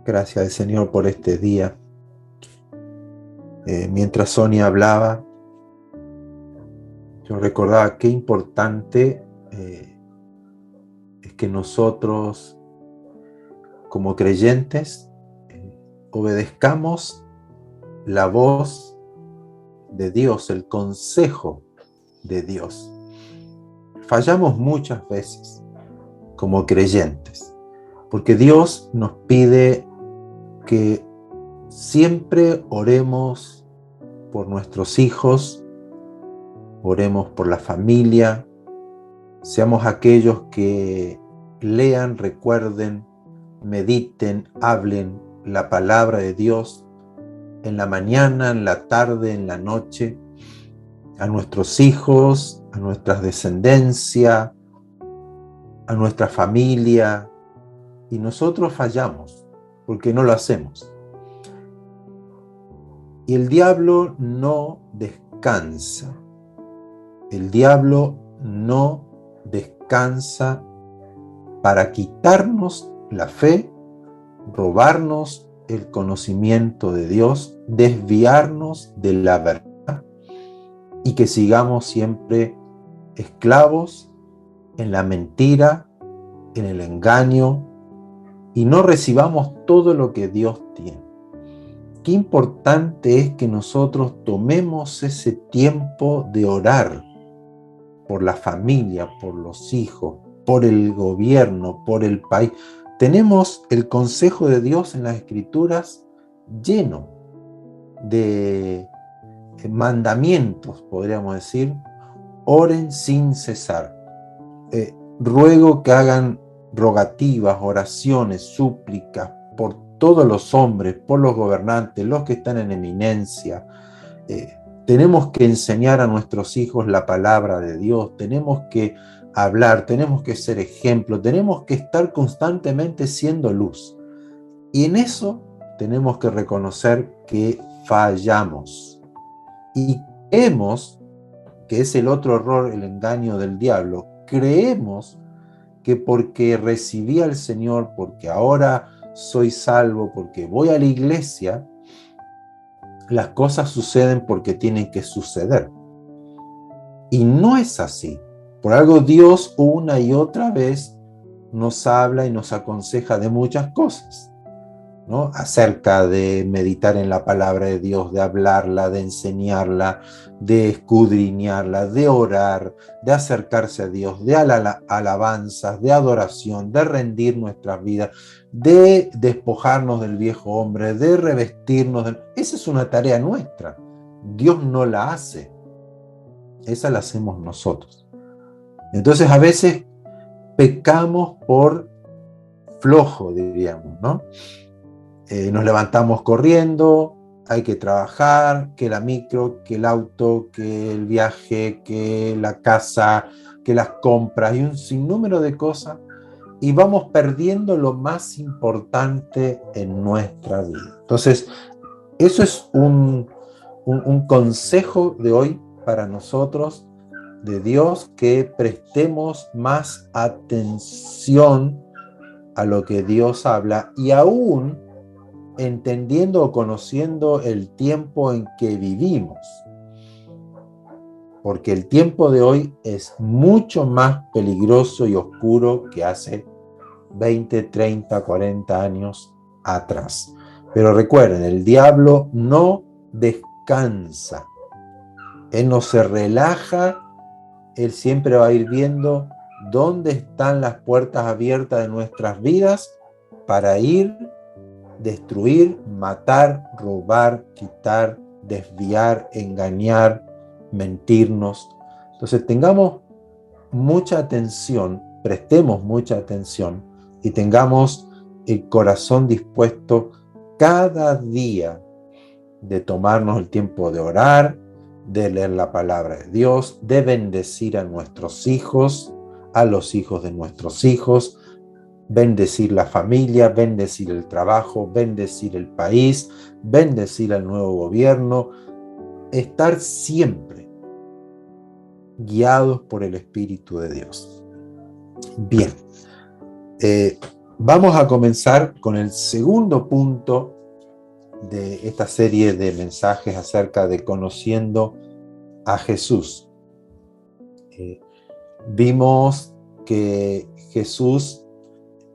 Gracias, Señor, por este día. Mientras Sonia hablaba, yo recordaba qué importante es que nosotros, como creyentes, obedezcamos la voz de Dios, el consejo de Dios. Fallamos muchas veces como creyentes, porque Dios nos pide que siempre oremos por nuestros hijos, oremos por la familia, seamos aquellos que lean, recuerden, mediten, hablen la palabra de Dios en la mañana, en la tarde, en la noche, a nuestros hijos, a nuestra descendencia, a nuestra familia, y nosotros fallamos porque no lo hacemos. Y el diablo no descansa. El diablo no descansa para quitarnos la fe, robarnos el conocimiento de Dios, desviarnos de la verdad y que sigamos siempre esclavos en la mentira, en el engaño y no recibamos todo lo que Dios tiene. Qué importante es que nosotros tomemos ese tiempo de orar por la familia, por los hijos, por el gobierno, por el país. Tenemos el consejo de Dios en las Escrituras lleno de mandamientos, podríamos decir. Oren sin cesar. Ruego que hagan rogativas, oraciones, súplicas por todos los hombres, por los gobernantes, los que están en eminencia. Tenemos que enseñar a nuestros hijos la palabra de Dios, tenemos que hablar, tenemos que ser ejemplo, tenemos que estar constantemente siendo luz. Y en eso tenemos que reconocer que fallamos. Y creemos, que es el otro error, el engaño del diablo, creemos que porque recibí al Señor, porque ahora soy salvo, porque voy a la iglesia, las cosas suceden porque tienen que suceder. Y no es así. Por algo Dios una y otra vez nos habla y nos aconseja de muchas cosas, ¿no? Acerca de meditar en la palabra de Dios, de hablarla, de enseñarla, de escudriñarla, de orar, de acercarse a Dios, de alabanzas, de adoración, de rendir nuestras vidas, de despojarnos del viejo hombre, de revestirnos. Esa es una tarea nuestra. Dios no la hace. Esa la hacemos nosotros. Entonces a veces pecamos por flojo, diríamos, ¿no? Nos levantamos corriendo, hay que trabajar, que la micro, que el auto, que el viaje, que la casa, que las compras y un sinnúmero de cosas, y vamos perdiendo lo más importante en nuestra vida. Entonces, eso es un consejo de hoy para nosotros, de Dios, que prestemos más atención a lo que Dios habla y aún entendiendo o conociendo el tiempo en que vivimos. Porque el tiempo de hoy es mucho más peligroso y oscuro que hace 20, 30, 40 años atrás. Pero recuerden, el diablo no descansa. Él no se relaja, él siempre va a ir viendo dónde están las puertas abiertas de nuestras vidas para ir, destruir, matar, robar, quitar, desviar, engañar, mentirnos. Entonces tengamos mucha atención, prestemos mucha atención y tengamos el corazón dispuesto cada día de tomarnos el tiempo de orar, de leer la palabra de Dios, de bendecir a nuestros hijos, a los hijos de nuestros hijos, bendecir la familia, bendecir el trabajo, bendecir el país, bendecir al nuevo gobierno, estar siempre guiados por el Espíritu de Dios. Bien, Eh, Vamos a comenzar con el segundo punto de esta serie de mensajes acerca de conociendo a Jesús. Vimos que Jesús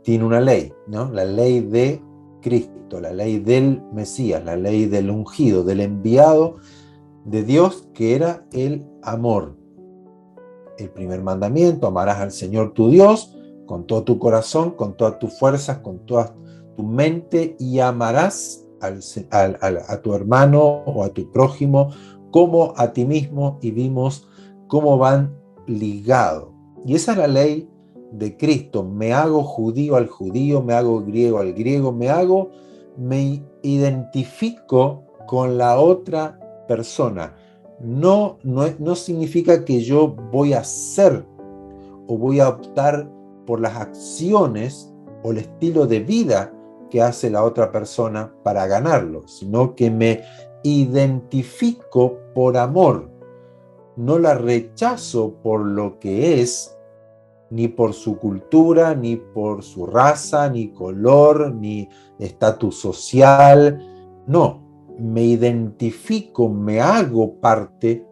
tiene una ley, ¿no? La ley de Cristo, la ley del Mesías, la ley del ungido, del enviado de Dios, que era el amor. El primer mandamiento: amarás al Señor tu Dios con todo tu corazón, con todas tus fuerzas, con toda tu mente, y amarás a tu hermano o a tu prójimo como a ti mismo, y vimos cómo van ligados. Y esa es la ley de Cristo. Me hago judío al judío, me hago griego al griego, me identifico con la otra persona. No significa que yo voy a ser o voy a optar por las acciones o el estilo de vida que hace la otra persona para ganarlo, sino que me identifico por amor. No la rechazo por lo que es, ni por su cultura, ni por su raza, ni color, ni estatus social. No, me identifico, me hago parte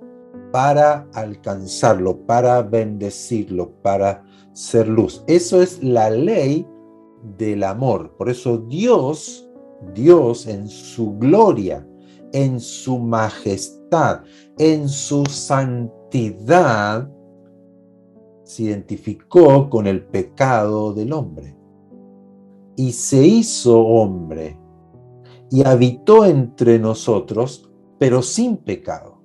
para alcanzarlo, para bendecirlo, para ser luz. Eso es la ley del amor. Por eso Dios en su gloria, en su majestad, en su santidad, se identificó con el pecado del hombre y se hizo hombre y habitó entre nosotros, pero sin pecado.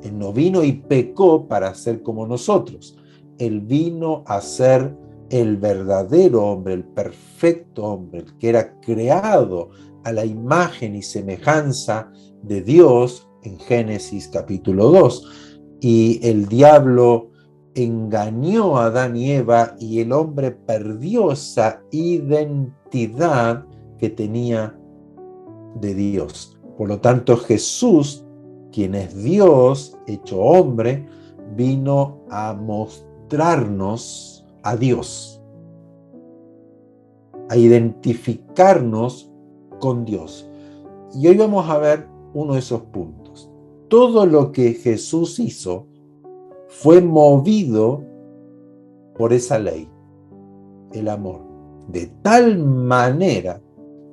Él no vino y pecó para ser como nosotros. Él vino a ser el verdadero hombre, el perfecto hombre, el que era creado a la imagen y semejanza de Dios en Génesis capítulo 2. Y el diablo engañó a Adán y Eva, y el hombre perdió esa identidad que tenía de Dios. Por lo tanto, Jesús, quien es Dios hecho hombre, vino a mostrarnos a Dios, a identificarnos con Dios. Y hoy vamos a ver uno de esos puntos. Todo lo que Jesús hizo fue movido por esa ley, el amor. De tal manera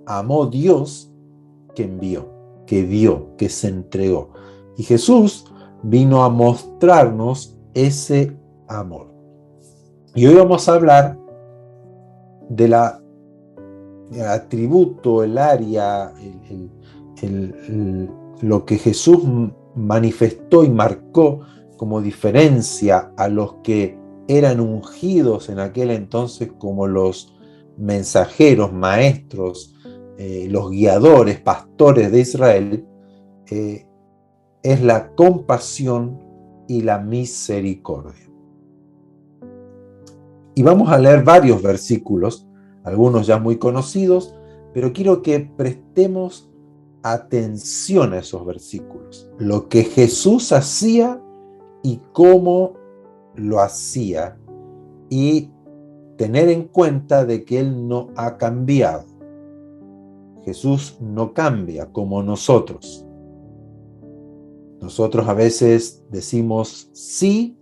amó Dios que envió, que dio, que se entregó. Y Jesús vino a mostrarnos ese amor. Y hoy vamos a hablar del atributo, el área, lo que Jesús manifestó y marcó como diferencia a los que eran ungidos en aquel entonces como los mensajeros, maestros, los guiadores, pastores de Israel, es la compasión y la misericordia. Y vamos a leer varios versículos, algunos ya muy conocidos, pero quiero que prestemos atención a esos versículos, lo que Jesús hacía y cómo lo hacía, y tener en cuenta de que Él no ha cambiado. Jesús no cambia como nosotros. Nosotros a veces decimos sí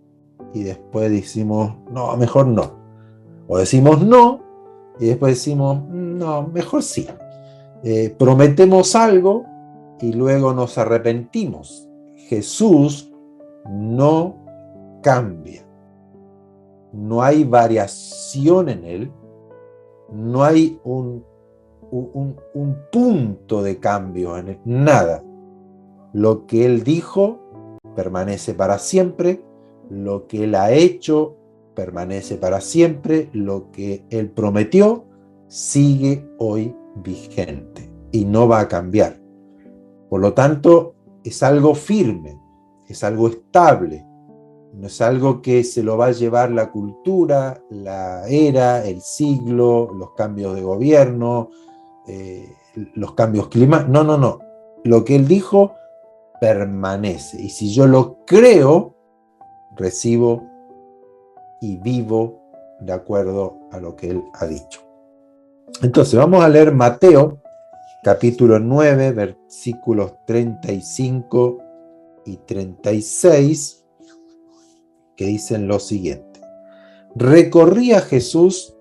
y después decimos no, mejor no. O decimos no y después decimos no, mejor sí. Prometemos algo y luego nos arrepentimos. Jesús no cambia. No hay variación en Él. No hay un punto de cambio en Él. Nada. Lo que Él dijo permanece para siempre. Lo que Él ha hecho permanece para siempre. Lo que Él prometió sigue hoy vigente y no va a cambiar. Por lo tanto, es algo firme, es algo estable. No es algo que se lo va a llevar la cultura, la era, el siglo, los cambios de gobierno, los cambios climáticos. No. Lo que Él dijo permanece. Y si yo lo creo, recibo y vivo de acuerdo a lo que Él ha dicho. Entonces, vamos a leer Mateo, capítulo 9, versículos 35 y 36, que dicen lo siguiente. Recorría Jesús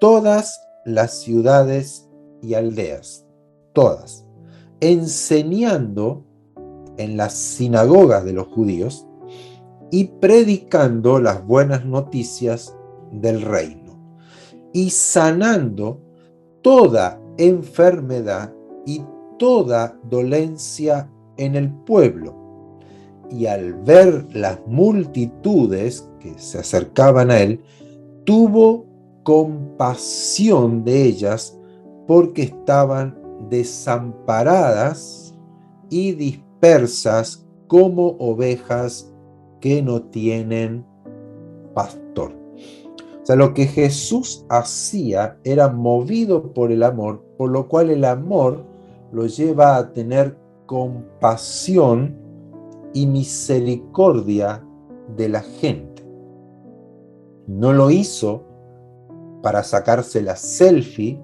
todas las ciudades y aldeas, todas, enseñando en las sinagogas de los judíos y predicando las buenas noticias del reino, y sanando toda enfermedad y toda dolencia en el pueblo. Y al ver las multitudes que se acercaban a él, tuvo compasión de ellas, porque estaban desamparadas y dispersas como ovejas que no tienen pastor. O sea, lo que Jesús hacía era movido por el amor, por lo cual el amor lo lleva a tener compasión y misericordia de la gente. No lo hizo para sacarse la selfie,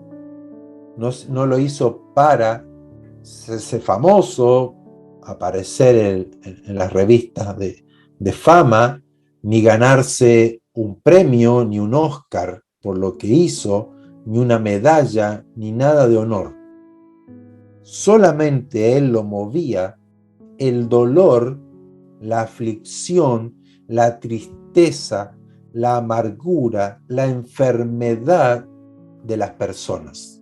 no lo hizo para ser famoso, aparecer en las revistas de fama, ni ganarse un premio, ni un Oscar por lo que hizo, ni una medalla, ni nada de honor. Solamente él lo movía el dolor, la aflicción, la tristeza, la amargura, la enfermedad de las personas.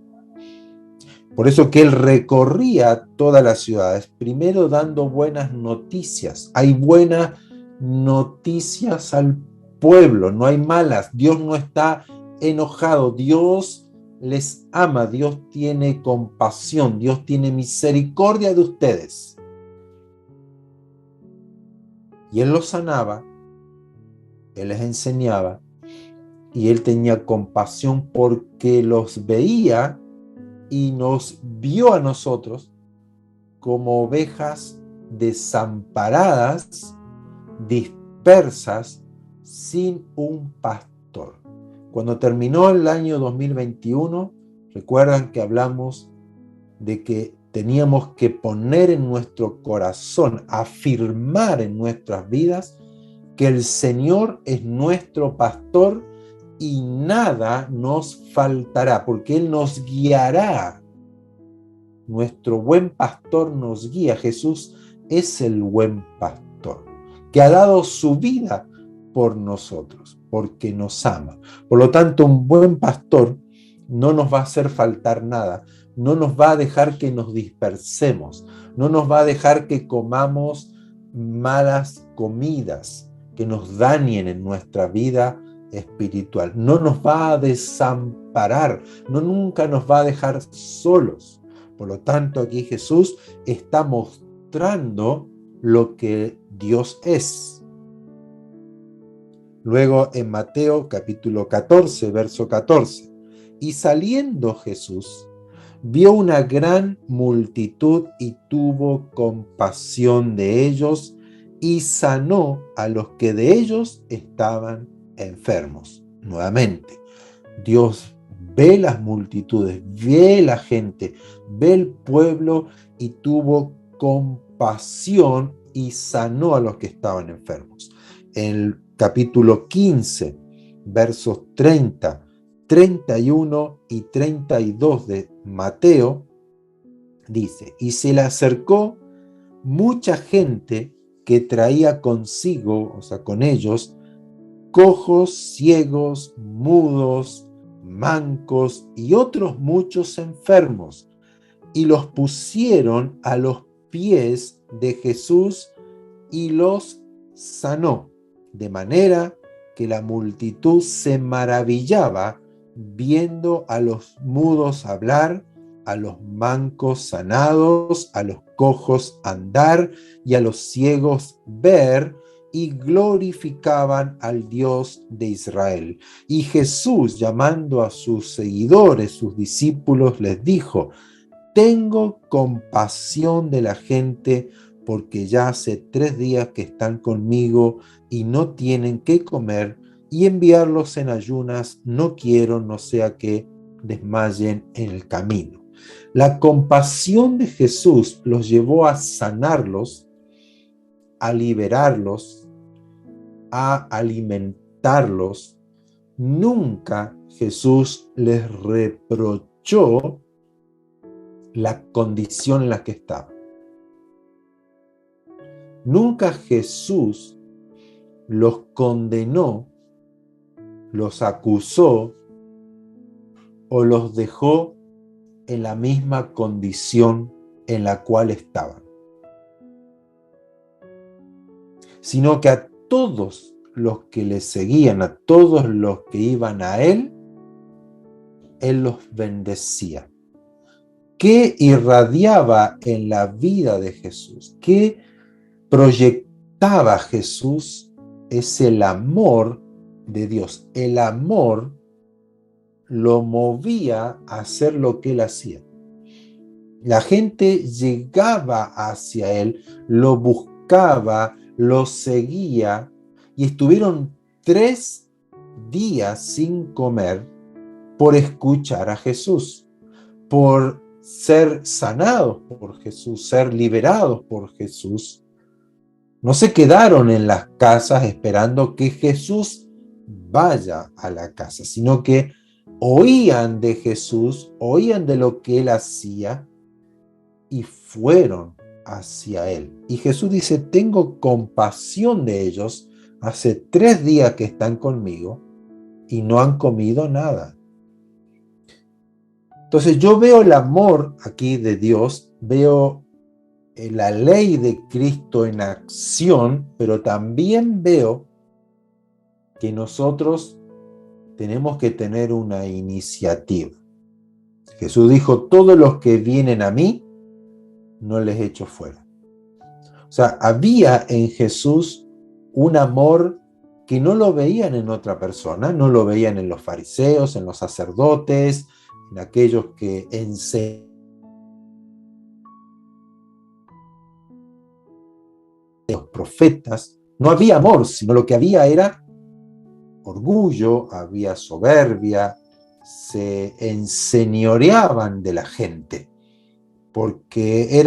Por eso que él recorría todas las ciudades, primero dando buenas noticias. Hay buenas noticias al pueblo, no hay malas. Dios no está enojado, Dios les ama, Dios tiene compasión, Dios tiene misericordia de ustedes. Y él los sanaba, él les enseñaba, y él tenía compasión porque los veía y nos vio a nosotros como ovejas desamparadas, dispersas, sin un pastor. Cuando terminó el año 2021, recuerdan que hablamos de que teníamos que poner en nuestro corazón, afirmar en nuestras vidas que el Señor es nuestro pastor y nada nos faltará, porque Él nos guiará. Nuestro buen pastor nos guía. Jesús es el buen pastor, que ha dado su vida por nosotros, porque nos ama. Por lo tanto, un buen pastor no nos va a hacer faltar nada, no nos va a dejar que nos dispersemos, no nos va a dejar que comamos malas comidas que nos dañen en nuestra vida espiritual. No nos va a desamparar, nunca nos va a dejar solos. Por lo tanto, aquí Jesús está mostrando lo que Dios es. Luego en Mateo capítulo 14, verso 14. Y saliendo Jesús, vio una gran multitud y tuvo compasión de ellos y sanó a los que de ellos estaban enfermos. Nuevamente, Dios ve las multitudes, ve la gente, ve el pueblo y tuvo compasión y sanó a los que estaban enfermos. En el capítulo 15, versos 30, 31 y 32 de Mateo, dice, y se le acercó mucha gente que traía consigo, o sea, con ellos, cojos, ciegos, mudos, mancos y otros muchos enfermos, y los pusieron a los pies de Jesús y los sanó, de manera que la multitud se maravillaba viendo a los mudos hablar, a los mancos sanados, a los cojos andar y a los ciegos ver, y glorificaban al Dios de Israel. Y Jesús, llamando a sus seguidores, sus discípulos, les dijo: tengo compasión de la gente, porque ya hace 3 días que están conmigo y no tienen qué comer, y enviarlos en ayunas no quiero, no sea que desmayen en el camino. La compasión de Jesús los llevó a sanarlos, a liberarlos, a alimentarlos. Nunca Jesús les reprochó la condición en la que estaban. Nunca Jesús los condenó, los acusó o los dejó en la misma condición en la cual estaban, sino que a todos los que le seguían, a todos los que iban a Él los bendecía. ¿Qué irradiaba en la vida de Jesús? ¿Qué proyectaba Jesús? Es el amor de Dios. El amor lo movía a hacer lo que Él hacía. La gente llegaba hacia Él, lo buscaba, lo seguía, y estuvieron 3 días sin comer por escuchar a Jesús, por ser sanados por Jesús, ser liberados por Jesús. No se quedaron en las casas esperando que Jesús vaya a la casa, sino que oían de Jesús, oían de lo que Él hacía y fueron hacia Él. Y Jesús dice: tengo compasión de ellos, hace 3 días que están conmigo y no han comido nada. Entonces yo veo el amor aquí de Dios, veo la ley de Cristo en acción, pero también veo que nosotros tenemos que tener una iniciativa. Jesús dijo: todos los que vienen a mí, no les echo fuera. O sea, había en Jesús un amor que no lo veían en otra persona, no lo veían en los fariseos, en los sacerdotes, en aquellos que enseñan, los profetas. No había amor, sino lo que había era orgullo, había soberbia, se enseñoreaban de la gente, porque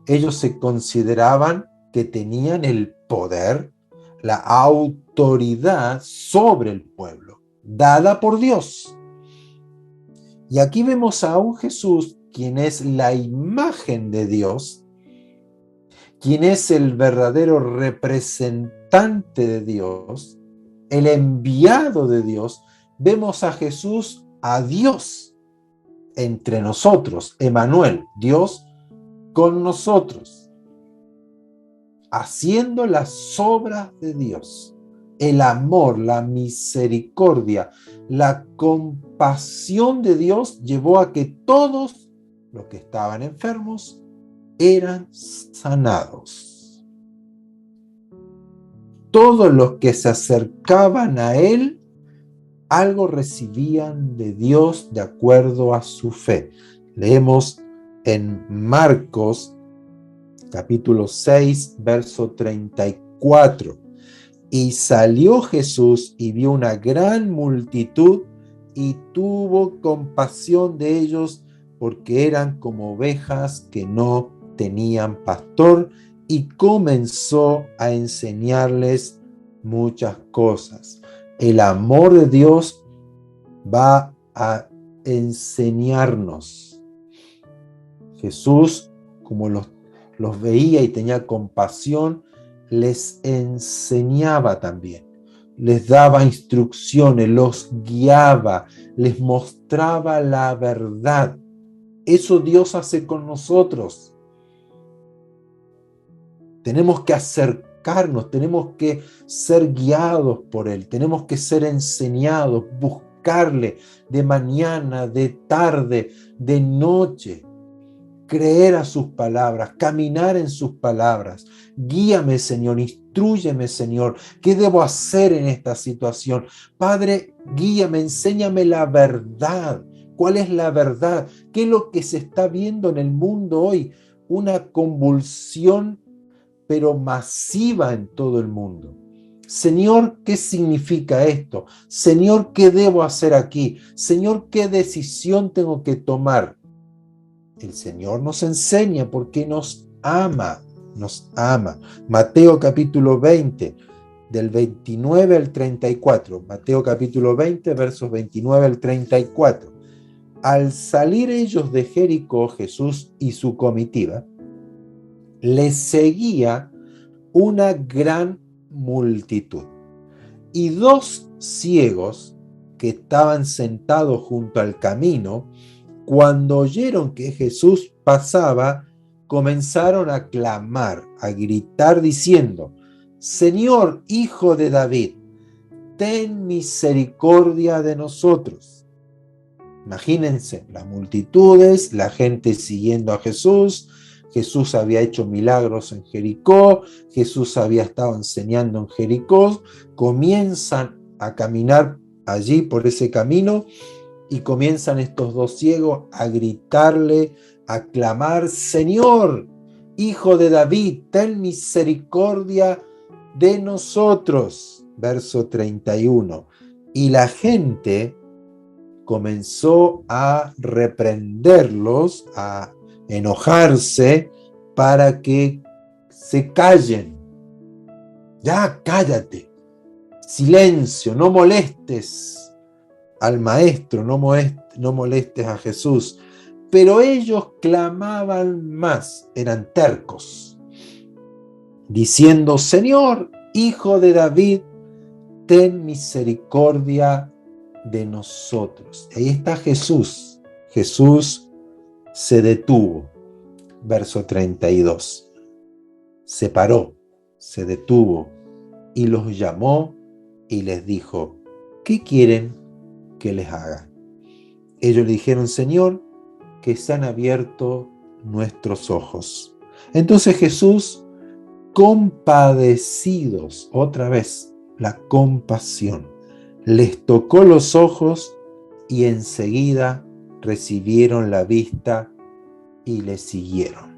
ellos se consideraban que tenían el poder, la autoridad sobre el pueblo, dada por Dios. Y aquí vemos a un Jesús, quien es la imagen de Dios, quien es el verdadero representante de Dios, el enviado de Dios. Vemos a Jesús, a Dios entre nosotros, Emmanuel, Dios con nosotros, haciendo las obras de Dios. El amor, la misericordia, la compasión de Dios llevó a que todos los que estaban enfermos eran sanados. Todos los que se acercaban a Él, algo recibían de Dios de acuerdo a su fe. Leemos en Marcos capítulo 6, verso 34. Y salió Jesús y vio una gran multitud y tuvo compasión de ellos, porque eran como ovejas que no tenían pastor, y comenzó a enseñarles muchas cosas. El amor de Dios va a enseñarnos. Jesús, como los veía y tenía compasión, les enseñaba también, les daba instrucciones, los guiaba, les mostraba la verdad. Eso Dios hace con nosotros. Tenemos que acercarnos, tenemos que ser guiados por Él, tenemos que ser enseñados, buscarle de mañana, de tarde, de noche. Creer a sus palabras, caminar en sus palabras. Guíame, Señor, instrúyeme, Señor. ¿Qué debo hacer en esta situación? Padre, guíame, enséñame la verdad. ¿Cuál es la verdad? ¿Qué es lo que se está viendo en el mundo hoy? Una convulsión, pero masiva en todo el mundo. Señor, ¿qué significa esto? Señor, ¿qué debo hacer aquí? Señor, ¿qué decisión tengo que tomar? El Señor nos enseña porque nos ama, nos ama. Mateo capítulo 20, del 29 al 34. Mateo capítulo 20, versos 29 al 34. Al salir ellos de Jericó, Jesús y su comitiva, les seguía una gran multitud. Y dos ciegos que estaban sentados junto al camino, cuando oyeron que Jesús pasaba, comenzaron a clamar, a gritar diciendo: Señor, Hijo de David, ten misericordia de nosotros. Imagínense, las multitudes, la gente siguiendo a Jesús. Jesús había hecho milagros en Jericó, Jesús había estado enseñando en Jericó, comienzan a caminar allí por ese camino y comienzan estos dos ciegos a gritarle, a clamar: Señor, Hijo de David, ten misericordia de nosotros. Verso 31. Y la gente comenzó a reprenderlos, a enojarse para que se callen. Ya, cállate. Silencio, no molestes al maestro, no molestes a Jesús. Pero ellos clamaban más, eran tercos, diciendo: Señor, Hijo de David, ten misericordia de nosotros. Ahí está Jesús. Jesús se detuvo. Verso 32. Se paró, se detuvo y los llamó y les dijo: ¿qué quieren que les haga? Ellos le dijeron: Señor, que se han abierto nuestros ojos. Entonces Jesús, compadecidos, otra vez la compasión, les tocó los ojos y enseguida recibieron la vista y le siguieron.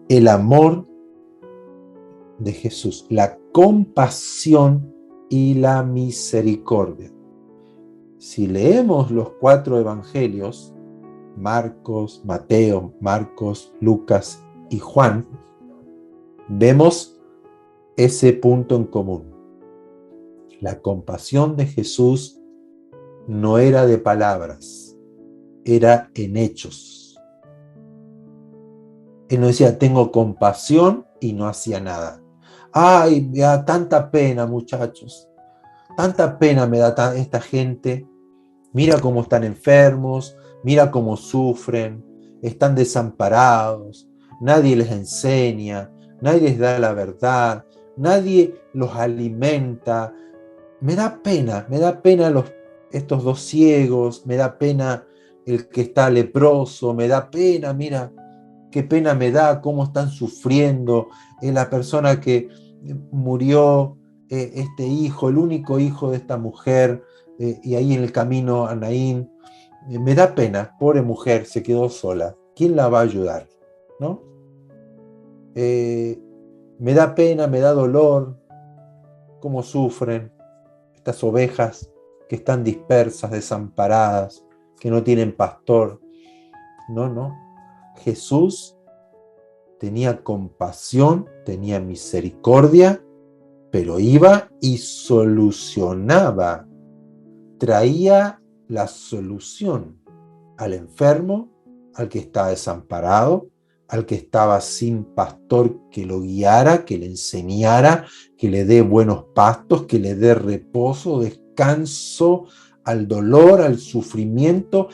El amor de Jesús, la compasión y la misericordia. Si leemos los 4 evangelios, Marcos, Mateo, Marcos, Lucas y Juan, vemos ese punto en común. La compasión de Jesús no era de palabras, era en hechos. Él no decía: tengo compasión, y no hacía nada. Ay, me da tanta pena, muchachos. Tanta pena me da esta gente. Mira cómo están enfermos, mira cómo sufren, están desamparados, nadie les enseña, nadie les da la verdad, nadie los alimenta. Me da pena estos dos ciegos, me da pena el que está leproso, me da pena, mira, qué pena me da cómo están sufriendo, la persona que murió, este hijo, el único hijo de esta mujer, y ahí en el camino a Naín, me da pena, pobre mujer, se quedó sola, ¿quién la va a ayudar? ¿No? Me da pena, me da dolor, cómo sufren estas ovejas que están dispersas, desamparadas, que no tienen pastor. No. Jesús tenía compasión, tenía misericordia, pero iba y solucionaba, traía la solución al enfermo, al que estaba desamparado, al que estaba sin pastor que lo guiara, que le enseñara, que le dé buenos pastos, que le dé reposo, descanso al dolor, al sufrimiento.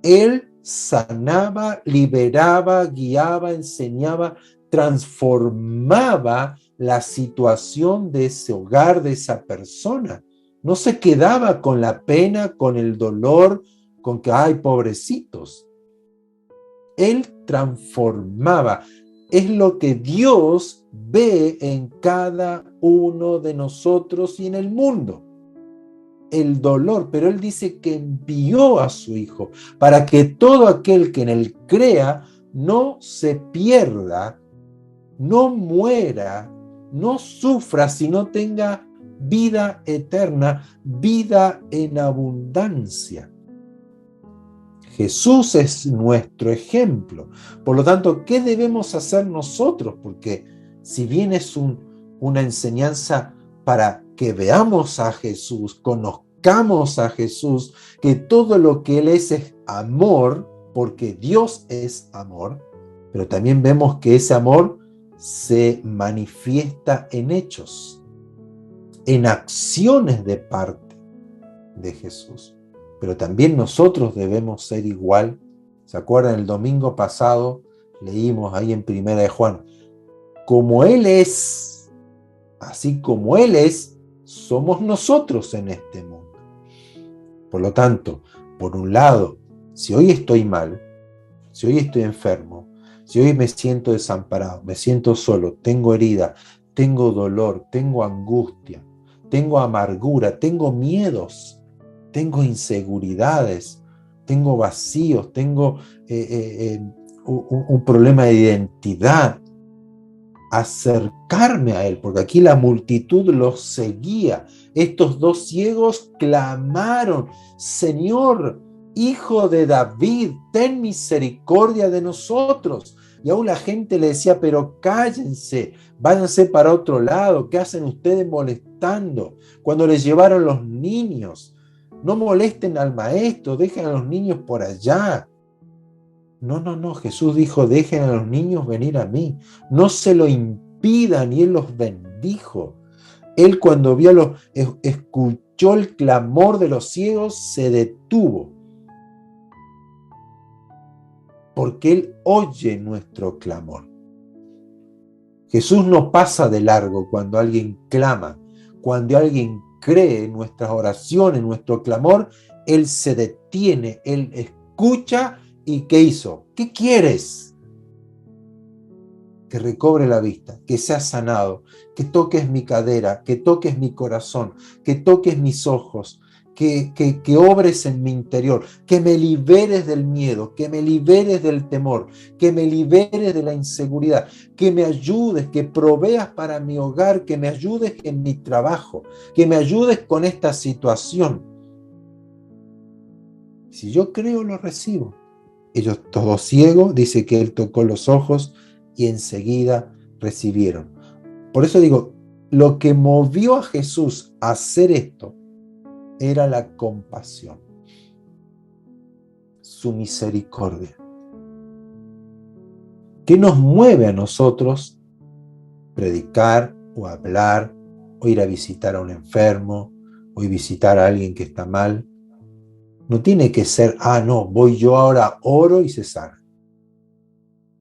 Él sanaba, liberaba, guiaba, enseñaba, transformaba la situación de ese hogar, de esa persona. No se quedaba con la pena, con el dolor, con que, ay, pobrecitos. Él transformaba. Es lo que Dios ve en cada uno de nosotros y en el mundo. El dolor, pero Él dice que envió a su Hijo para que todo aquel que en Él crea no se pierda, no muera, no sufra, sino tenga vida eterna, vida en abundancia. Jesús es nuestro ejemplo. Por lo tanto, ¿qué debemos hacer nosotros? Porque si bien es una enseñanza para que veamos a Jesús, conozcamos a Jesús, que todo lo que Él es amor, porque Dios es amor, pero también vemos que ese amor se manifiesta en hechos, en acciones de parte de Jesús. Pero también nosotros debemos ser igual. ¿Se acuerdan? El domingo pasado leímos ahí en Primera de Juan, como Él es, así como Él es, somos nosotros en este mundo. Por lo tanto, por un lado, si hoy estoy mal, si hoy estoy enfermo, si hoy me siento desamparado, me siento solo, tengo herida, tengo dolor, tengo angustia, tengo amargura, tengo miedos, tengo inseguridades, tengo vacíos, tengo un problema de identidad, acercarme a Él, porque aquí la multitud los seguía. Estos dos ciegos clamaron: Señor, Hijo de David, ten misericordia de nosotros. Y aún la gente le decía: pero cállense, váyanse para otro lado, ¿qué hacen ustedes molestando? Cuando les llevaron los niños, no molesten al maestro, dejen a los niños por allá. No, Jesús dijo: dejen a los niños venir a mí, no se lo impidan, y Él los bendijo. Él, cuando escuchó el clamor de los ciegos, se detuvo, porque Él oye nuestro clamor. Jesús no pasa de largo cuando alguien clama, cuando alguien cree en nuestras oraciones, en nuestro clamor. Él se detiene, Él escucha. ¿Y qué hizo? ¿Qué quieres? Que recobre la vista, que sea sanado, que toques mi cadera, que toques mi corazón, que toques mis ojos, que obres en mi interior, que me liberes del miedo, que me liberes del temor, que me liberes de la inseguridad, que me ayudes, que proveas para mi hogar, que me ayudes en mi trabajo, que me ayudes con esta situación. Si yo creo, lo recibo. Ellos todos ciegos, dice que Él tocó los ojos y enseguida recibieron. Por eso digo, lo que movió a Jesús a hacer esto era la compasión, su misericordia. ¿Qué nos mueve a nosotros predicar o hablar, o ir a visitar a un enfermo, o visitar a alguien que está mal? No tiene que ser: no, voy yo ahora, oro y se sana.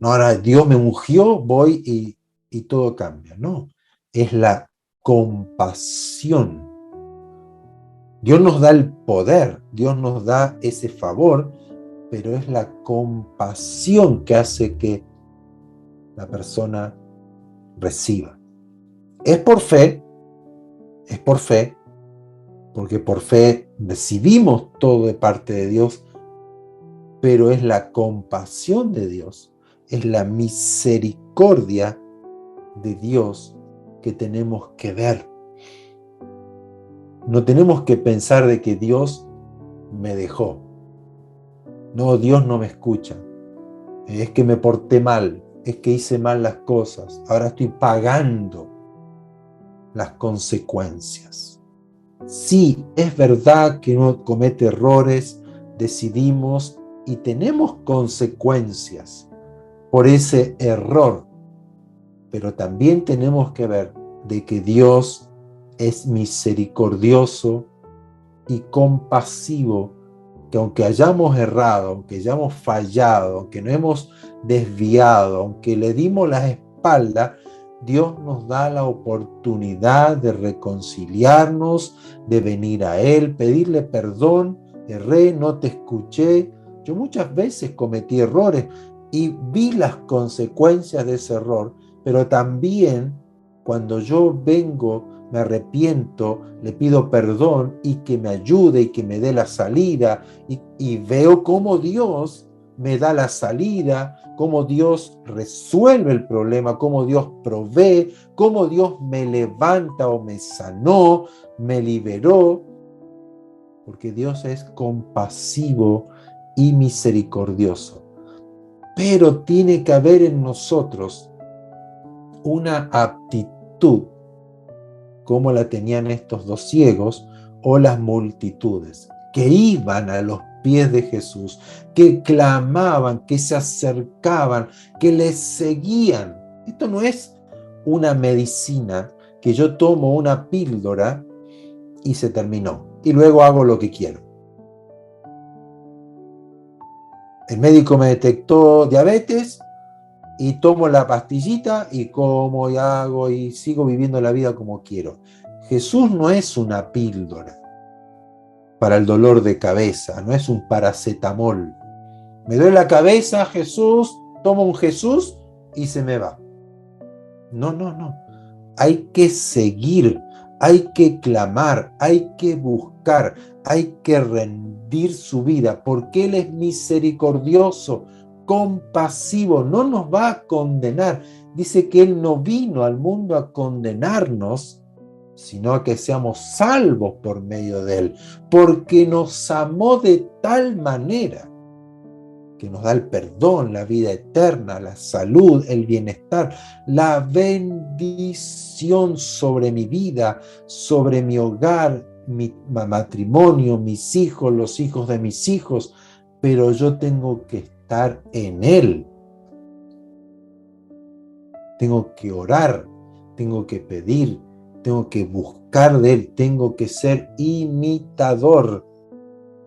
No, ahora Dios me ungió, voy y todo cambia. No, es la compasión. Dios nos da el poder, Dios nos da ese favor, pero es la compasión que hace que la persona reciba. Es por fe, porque por fe recibimos todo de parte de Dios, pero es la compasión de Dios, es la misericordia de Dios que tenemos que ver. No tenemos que pensar de que Dios me dejó. No, Dios no me escucha. Es que me porté mal, es que hice mal las cosas. Ahora estoy pagando las consecuencias. Sí, es verdad que uno comete errores, decidimos y tenemos consecuencias por ese error, pero también tenemos que ver de que Dios es misericordioso y compasivo, que aunque hayamos errado, aunque hayamos fallado, aunque nos hemos desviado, aunque le dimos la espalda, Dios nos da la oportunidad de reconciliarnos, de venir a Él, pedirle perdón. Erré, no te escuché. Yo muchas veces cometí errores y vi las consecuencias de ese error, pero también cuando yo vengo, me arrepiento, le pido perdón y que me ayude y que me dé la salida y veo cómo Dios me da la salida, cómo Dios resuelve el problema, cómo Dios provee, cómo Dios me levanta o me sanó, me liberó, porque Dios es compasivo y misericordioso. Pero tiene que haber en nosotros una aptitud, como la tenían estos dos ciegos o las multitudes, que iban a los pies de Jesús, que clamaban, que se acercaban, que les seguían. Esto no es una medicina que yo tomo una píldora y se terminó, y luego hago lo que quiero. El médico me detectó diabetes y tomo la pastillita y como y hago y sigo viviendo la vida como quiero. Jesús no es una píldora para el dolor de cabeza, no es un paracetamol. Me duele la cabeza, Jesús, tomo un Jesús y se me va. No, no, no. Hay que seguir, hay que clamar, hay que buscar, hay que rendir su vida, porque Él es misericordioso, compasivo, no nos va a condenar. Dice que Él no vino al mundo a condenarnos, sino a que seamos salvos por medio de Él, porque nos amó de tal manera que nos da el perdón, la vida eterna, la salud, el bienestar, la bendición sobre mi vida, sobre mi hogar, mi matrimonio, mis hijos, los hijos de mis hijos, pero yo tengo que estar en Él. Tengo que orar, tengo que pedir, tengo que buscar de Él, tengo que ser imitador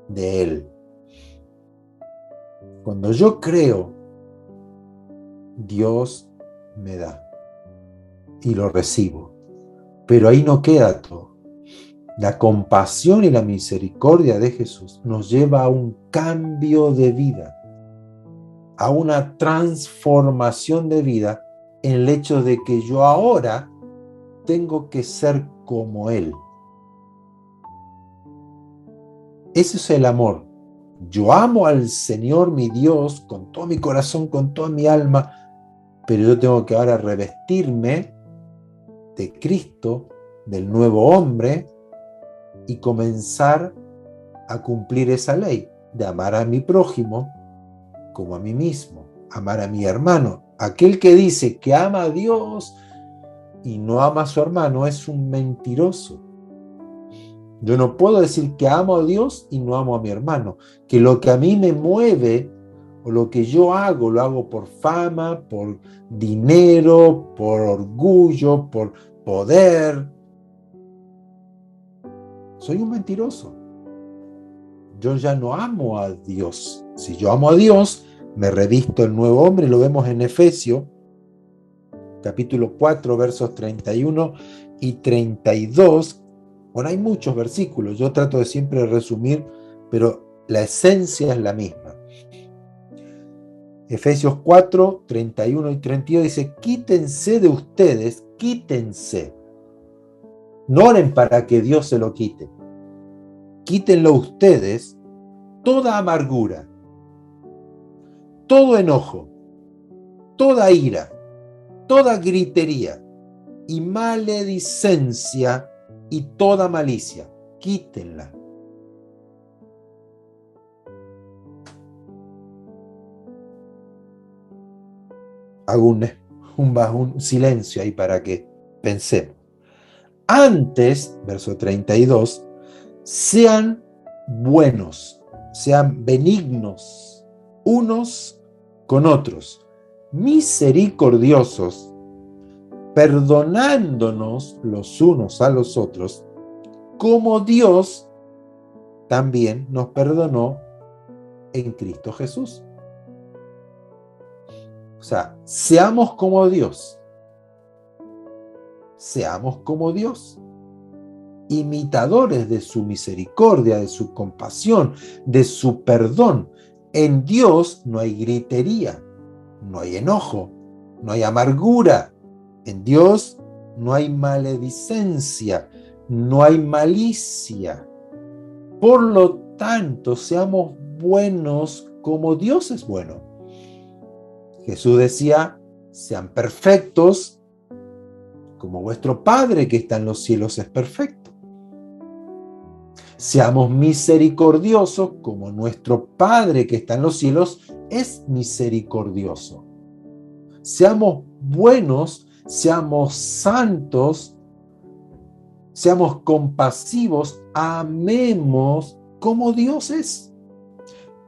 de Él. Cuando yo creo, Dios me da y lo recibo. Pero ahí no queda todo. La compasión y la misericordia de Jesús nos lleva a un cambio de vida, a una transformación de vida en el hecho de que yo ahora tengo que ser como Él. Ese es el amor. Yo amo al Señor mi Dios con todo mi corazón, con toda mi alma, pero yo tengo que ahora revestirme de Cristo, del nuevo hombre, y comenzar a cumplir esa ley de amar a mi prójimo como a mí mismo, amar a mi hermano. Aquel que dice que ama a Dios y no ama a su hermano es un mentiroso. Yo no puedo decir que amo a Dios y no amo a mi hermano, que lo que a mí me mueve o lo que yo hago, lo hago por fama, por dinero, por orgullo, por poder. Soy un mentiroso. Yo ya no amo a Dios. Si yo amo a Dios, me revisto el nuevo hombre, lo vemos en Efesios, capítulo 4, versos 31 y 32. Bueno, hay muchos versículos, yo trato de siempre resumir, pero la esencia es la misma. Efesios 4, 31 y 32 dice, quítense de ustedes, quítense. No oren para que Dios se lo quite. Quítenlo ustedes, toda amargura, todo enojo, toda ira, toda gritería y maledicencia y toda malicia. Quítenla. Hago un silencio ahí para que pensemos. Antes, verso 32, sean buenos, sean benignos unos con otros, misericordiosos, perdonándonos los unos a los otros, como Dios también nos perdonó en Cristo Jesús. O sea, seamos como Dios. Seamos como Dios. Imitadores de su misericordia, de su compasión, de su perdón. En Dios no hay gritería, no hay enojo, no hay amargura. En Dios no hay maledicencia, no hay malicia. Por lo tanto, seamos buenos como Dios es bueno. Jesús decía, sean perfectos como vuestro Padre que está en los cielos es perfecto. Seamos misericordiosos como nuestro Padre que está en los cielos es misericordioso. Seamos buenos, seamos santos, seamos compasivos, amemos como Dios es.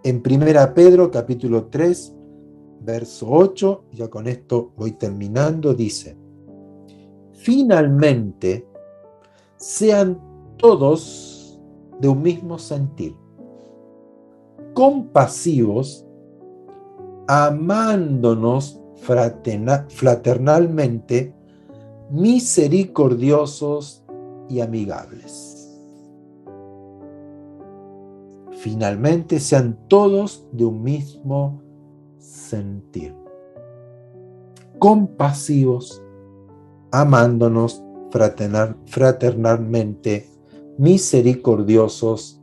En 1 Pedro capítulo 3, verso 8, ya con esto voy terminando, dice: finalmente, sean todos de un mismo sentir, compasivos, amándonos fraternalmente, misericordiosos y amigables. Finalmente, sean todos de un mismo sentir, compasivos, amándonos fraternalmente, misericordiosos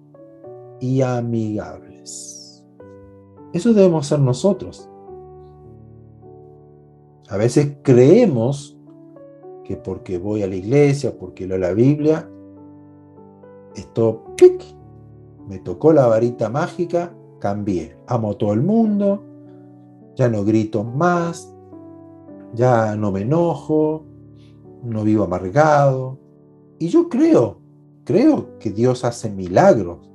y amigables. Eso debemos ser nosotros. A veces creemos que porque voy a la iglesia, porque leo la Biblia, esto ¡pic!, me tocó la varita mágica, cambié, amo a todo el mundo, ya no grito más, ya no me enojo, no vivo amargado. Y yo creo que Dios hace milagros.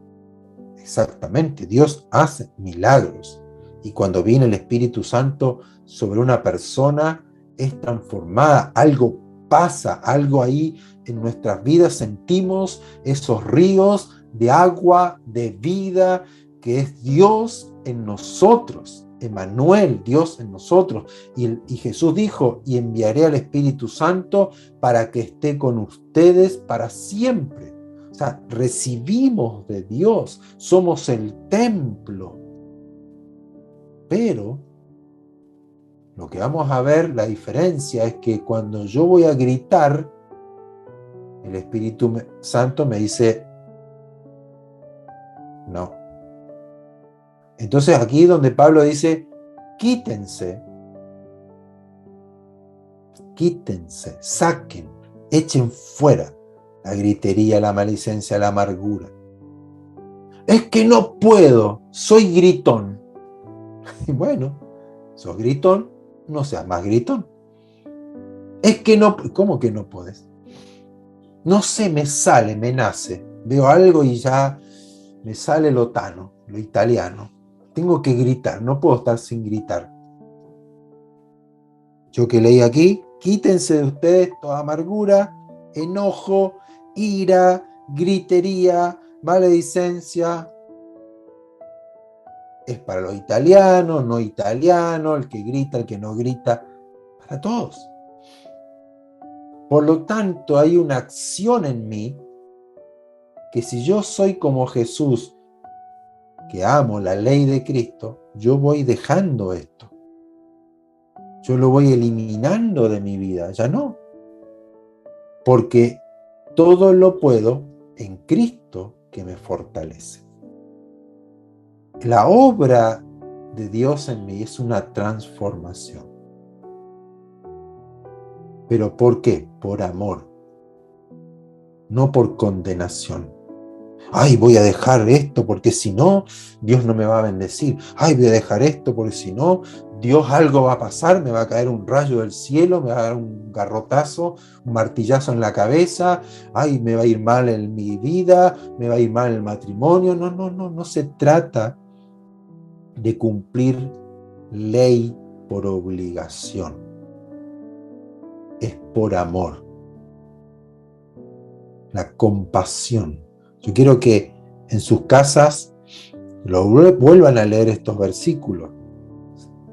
Exactamente, Dios hace milagros. Y cuando viene el Espíritu Santo sobre una persona, es transformada, algo pasa, algo ahí en nuestras vidas, sentimos esos ríos de agua, de vida, que es Dios en nosotros. Emmanuel, Dios en nosotros. Y Jesús dijo, y enviaré al Espíritu Santo para que esté con ustedes para siempre. O sea, recibimos de Dios, somos el templo. Pero lo que vamos a ver, la diferencia es que cuando yo voy a gritar, el Espíritu Santo me dice, no. Entonces aquí donde Pablo dice, quítense, saquen, echen fuera la gritería, la maledicencia, la amargura. Es que no puedo, soy gritón. Y bueno, sos gritón, no seas más gritón. Es que no, ¿cómo que no podés? No sé, me sale, me nace. Veo algo y ya me sale lo tano, lo italiano. Tengo que gritar, no puedo estar sin gritar. Yo que leí aquí, quítense de ustedes toda amargura, enojo, ira, gritería, maledicencia. Es para los italianos, no italianos, el que grita, el que no grita, para todos. Por lo tanto, hay una acción en mí que si yo soy como Jesús, que amo la ley de Cristo, yo voy dejando esto. Yo lo voy eliminando de mi vida, ya no. Porque todo lo puedo en Cristo que me fortalece. La obra de Dios en mí es una transformación. ¿Pero por qué? Por amor, no por condenación. Ay, voy a dejar esto porque si no, Dios no me va a bendecir. Ay, voy a dejar esto porque si no, Dios algo va a pasar, me va a caer un rayo del cielo, me va a dar un garrotazo, un martillazo en la cabeza. Ay, me va a ir mal en mi vida, me va a ir mal en el matrimonio. No se trata de cumplir ley por obligación. Es por amor. La compasión. Yo quiero que en sus casas lo vuelvan a leer estos versículos.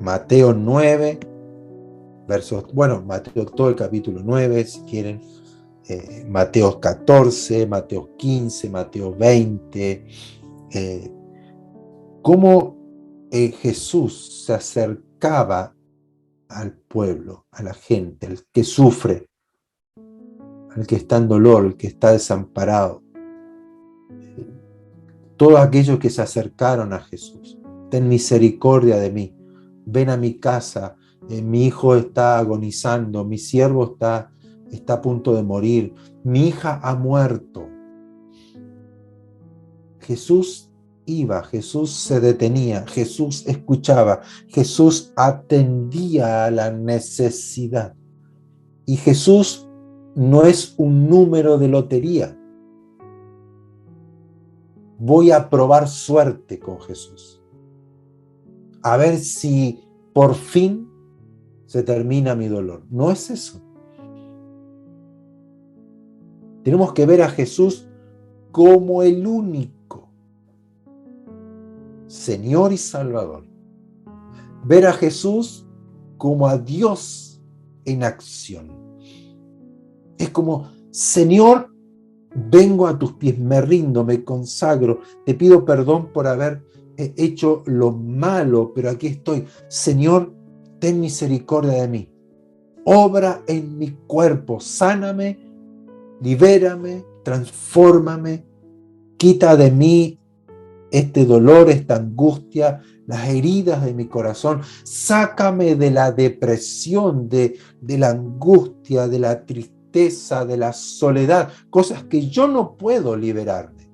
Mateo 9, versos, bueno, Mateo todo el capítulo 9, si quieren, Mateo 14, Mateo 15, Mateo 20, cómo Jesús se acercaba al pueblo, a la gente, al que sufre, al que está en dolor, al que está desamparado. Todos aquellos que se acercaron a Jesús. ten misericordia de mí, ven a mi casa, mi hijo está agonizando, mi siervo está a punto de morir, mi hija ha muerto. Jesús iba, Jesús se detenía, Jesús escuchaba, Jesús atendía a la necesidad. Y Jesús no es un número de lotería. Voy a probar suerte con Jesús. A ver si por fin se termina mi dolor. No es eso. Tenemos que ver a Jesús como el único Señor y Salvador. Ver a Jesús como a Dios en acción. Es como, Señor, vengo a tus pies, me rindo, me consagro, te pido perdón por haber hecho lo malo, pero aquí estoy. Señor, ten misericordia de mí. Obra en mi cuerpo, sáname, libérame, transfórmame, quita de mí este dolor, esta angustia, las heridas de mi corazón, sácame de la depresión, de la angustia, de la tristeza, de la soledad, cosas que yo no puedo liberarme,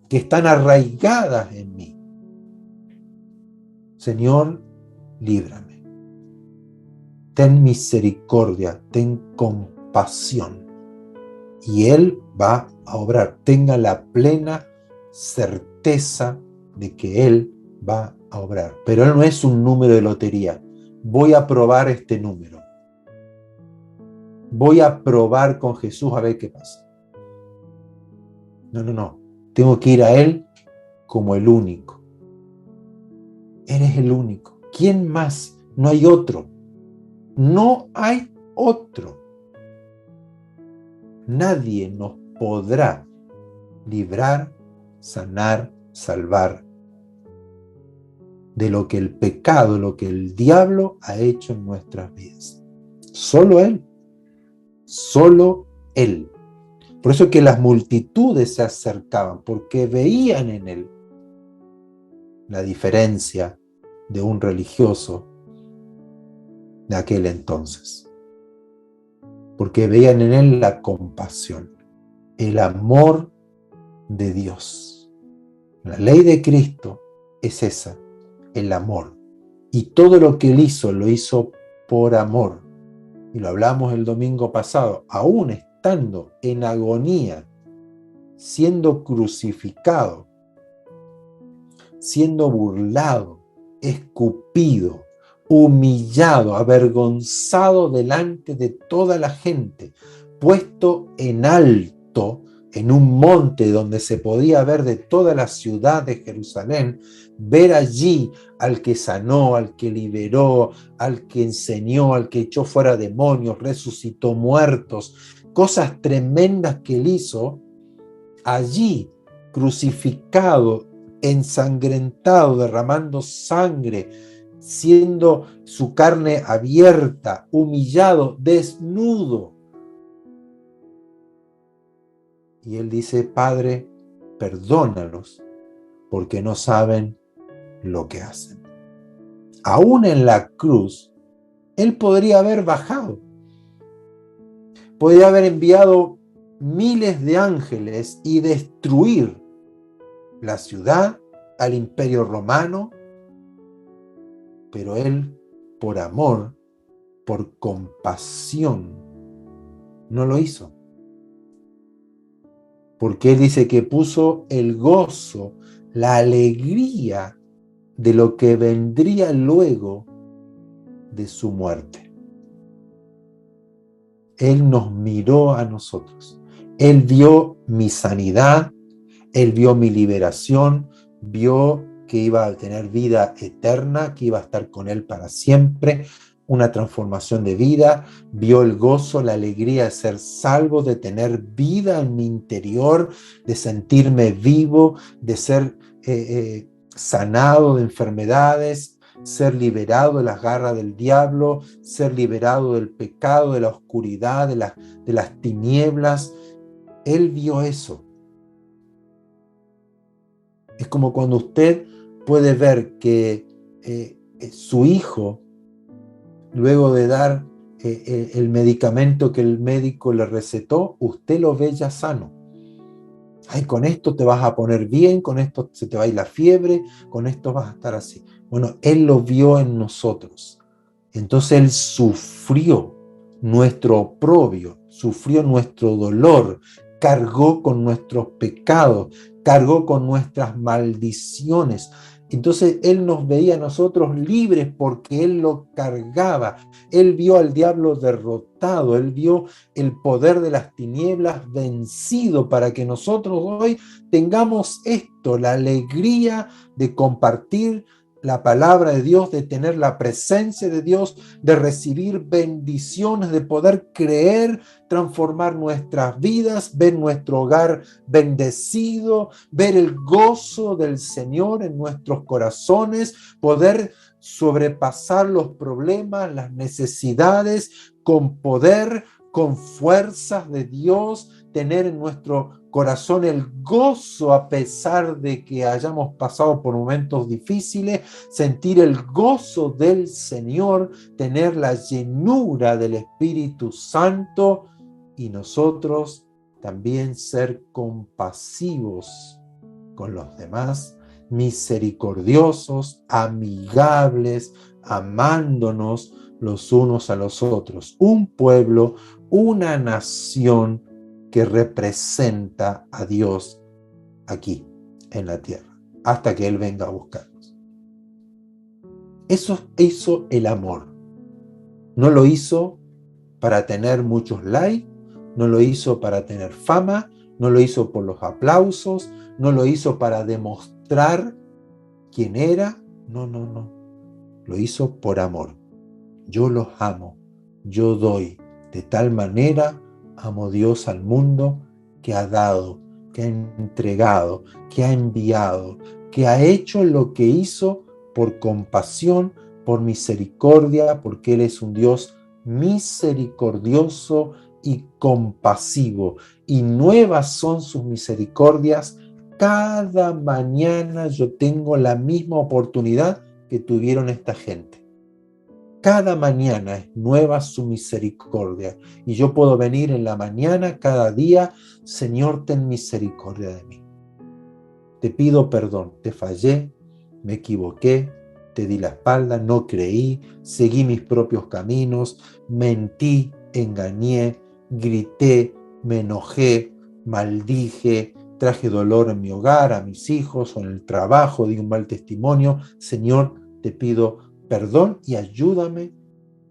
que están arraigadas en mí. Señor, líbrame. Ten misericordia, ten compasión. Y Él va a obrar. Tenga la plena certeza de que Él va a obrar. Pero Él no es un número de lotería. Voy a probar este número. Voy a probar con Jesús a ver qué pasa. No. Tengo que ir a Él como el único. Eres el único. ¿Quién más? No hay otro. No hay otro. Nadie nos podrá librar, sanar, salvar de lo que el pecado, lo que el diablo ha hecho en nuestras vidas. Solo Él. Solo Él. Por eso es que las multitudes se acercaban, porque veían en Él la diferencia de un religioso de aquel entonces. Porque veían en Él la compasión, el amor de Dios. La ley de Cristo es esa, el amor. Y todo lo que Él hizo, lo hizo por amor. Y lo hablamos el domingo pasado, aún estando en agonía, siendo crucificado, siendo burlado, escupido, humillado, avergonzado delante de toda la gente, puesto en alto, en un monte donde se podía ver de toda la ciudad de Jerusalén, ver allí al que sanó, al que liberó, al que enseñó, al que echó fuera demonios, resucitó muertos, cosas tremendas que Él hizo, allí crucificado, ensangrentado, derramando sangre, siendo su carne abierta, humillado, desnudo. Y Él dice, Padre, perdónalos, porque no saben lo que hacen. Aún en la cruz, Él podría haber bajado. Podría haber enviado miles de ángeles y destruir la ciudad, al imperio romano, pero Él, por amor, por compasión, no lo hizo. Porque Él dice que puso el gozo, la alegría de lo que vendría luego de su muerte. Él nos miró a nosotros. Él vio mi sanidad, Él vio mi liberación, vio que iba a tener vida eterna, que iba a estar con Él para siempre, una transformación de vida, vio el gozo, la alegría de ser salvo, de tener vida en mi interior, de sentirme vivo, de ser sanado de enfermedades, ser liberado de las garras del diablo, ser liberado del pecado, de la oscuridad, de las tinieblas. Él vio eso. Es como cuando usted puede ver que su hijo, luego de dar el medicamento que el médico le recetó, usted lo ve ya sano. Ay, con esto te vas a poner bien, con esto se te va a ir la fiebre, con esto vas a estar así. Bueno, Él lo vio en nosotros. Entonces Él sufrió nuestro oprobio, sufrió nuestro dolor, cargó con nuestros pecados, cargó con nuestras maldiciones. Entonces Él nos veía a nosotros libres porque Él lo cargaba. Él vio al diablo derrotado, Él vio el poder de las tinieblas vencido para que nosotros hoy tengamos esto, la alegría de compartir la palabra de Dios, de tener la presencia de Dios, de recibir bendiciones, de poder creer, transformar nuestras vidas, ver nuestro hogar bendecido, ver el gozo del Señor en nuestros corazones, poder sobrepasar los problemas, las necesidades con poder, con fuerzas de Dios, tener en nuestro corazón el gozo a pesar de que hayamos pasado por momentos difíciles, sentir el gozo del Señor, tener la llenura del Espíritu Santo y nosotros también ser compasivos con los demás, misericordiosos, amigables, amándonos los unos a los otros. Un pueblo, una nación que representa a Dios aquí, en la tierra, hasta que Él venga a buscarnos. Eso hizo el amor. No lo hizo para tener muchos likes, no lo hizo para tener fama, no lo hizo por los aplausos, no lo hizo para demostrar quién era. No. Lo hizo por amor. Yo los amo, yo doy. De tal manera amó Dios al mundo que ha dado, que ha entregado, que ha enviado, que ha hecho lo que hizo por compasión, por misericordia, porque Él es un Dios misericordioso y compasivo. Y nuevas son sus misericordias. Cada mañana yo tengo la misma oportunidad que tuvieron esta gente. Cada mañana es nueva su misericordia y yo puedo venir en la mañana cada día, Señor, ten misericordia de mí. Te pido perdón, te fallé, me equivoqué, te di la espalda, no creí, seguí mis propios caminos, mentí, engañé, grité, me enojé, maldije, traje dolor en mi hogar, a mis hijos o en el trabajo, di un mal testimonio. Señor, te pido perdón y ayúdame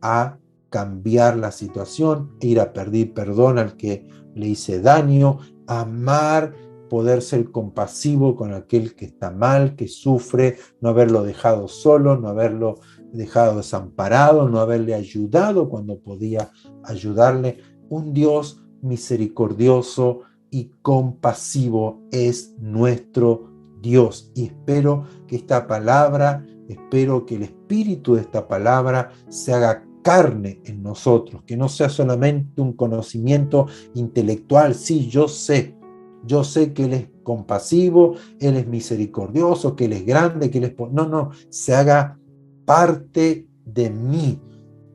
a cambiar la situación, ir a pedir perdón al que le hice daño, amar, poder ser compasivo con aquel que está mal, que sufre, no haberlo dejado solo, no haberlo dejado desamparado, no haberle ayudado cuando podía ayudarle. Un Dios misericordioso y compasivo es nuestro Dios. Y espero que esta palabra, espero que el espíritu de esta palabra se haga carne en nosotros, que no sea solamente un conocimiento intelectual. Sí, yo sé que Él es compasivo, Él es misericordioso, que Él es grande, que Él es... No, se haga parte de mí.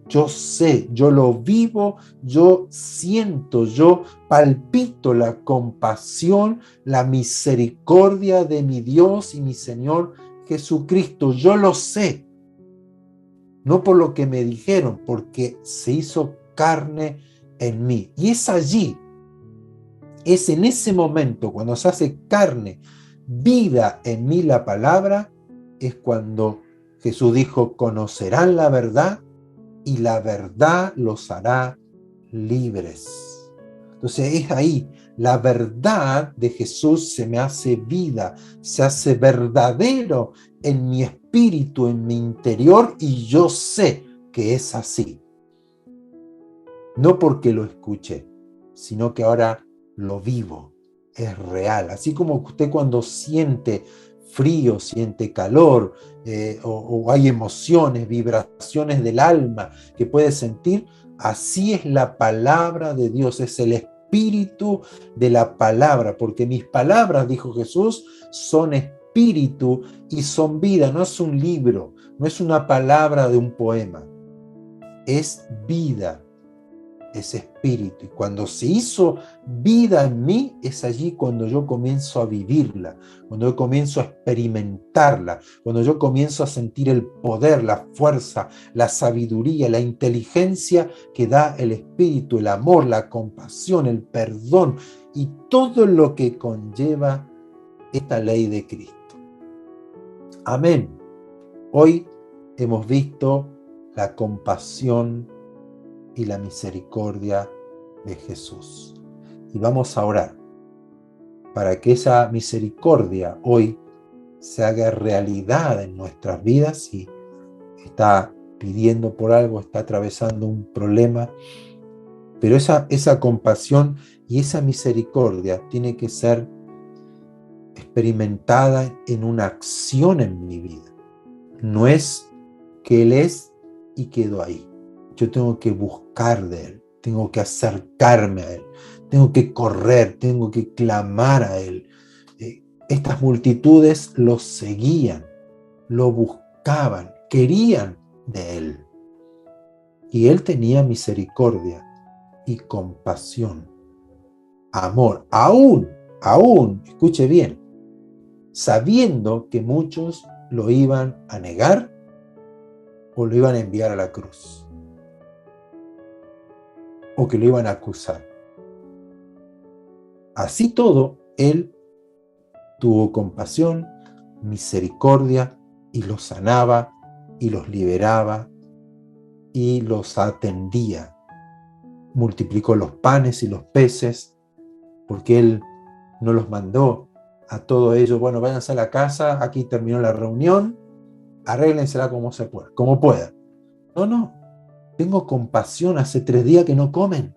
Yo sé, yo lo vivo, yo siento, yo palpito la compasión, la misericordia de mi Dios y mi Señor Jesucristo. Yo lo sé, no por lo que me dijeron, porque se hizo carne en mí. Y es allí, es en ese momento, cuando se hace carne, vida en mí la palabra, es cuando Jesús dijo, conocerán la verdad y la verdad los hará libres. Entonces es ahí, la verdad de Jesús se me hace vida, se hace verdadero en mi espíritu, en mi interior, y yo sé que es así. No porque lo escuché, sino que ahora lo vivo, es real. Así como usted cuando siente frío, siente calor, o hay emociones, vibraciones del alma que puede sentir, así es la palabra de Dios, es el espíritu de la palabra, porque mis palabras, dijo Jesús, son espíritu espíritu y son vida. No es un libro, no es una palabra de un poema. Es vida, es espíritu. Y cuando se hizo vida en mí, es allí cuando yo comienzo a vivirla, cuando yo comienzo a experimentarla, cuando yo comienzo a sentir el poder, la fuerza, la sabiduría, la inteligencia que da el espíritu, el amor, la compasión, el perdón y todo lo que conlleva esta ley de Cristo. Amén. Hoy hemos visto la compasión y la misericordia de Jesús. Y vamos a orar para que esa misericordia hoy se haga realidad en nuestras vidas. Si está pidiendo por algo, está atravesando un problema, pero esa compasión y esa misericordia tiene que ser experimentada en una acción en mi vida. No es que Él es y quedó ahí. Yo tengo que buscar de Él, tengo que acercarme a Él, tengo que correr, tengo que clamar a Él. Estas multitudes lo seguían, lo buscaban, querían de Él. Y Él tenía misericordia y compasión, amor, aún, escuche bien, sabiendo que muchos lo iban a negar o lo iban a enviar a la cruz, o que lo iban a acusar. Así todo, Él tuvo compasión, misericordia, y los sanaba, y los liberaba, y los atendía. Multiplicó los panes y los peces, porque Él no los mandó a todos ellos, bueno, váyanse a la casa, aquí terminó la reunión, arréglensela como se pueda, como puedan. No, tengo compasión, hace 3 días que no comen.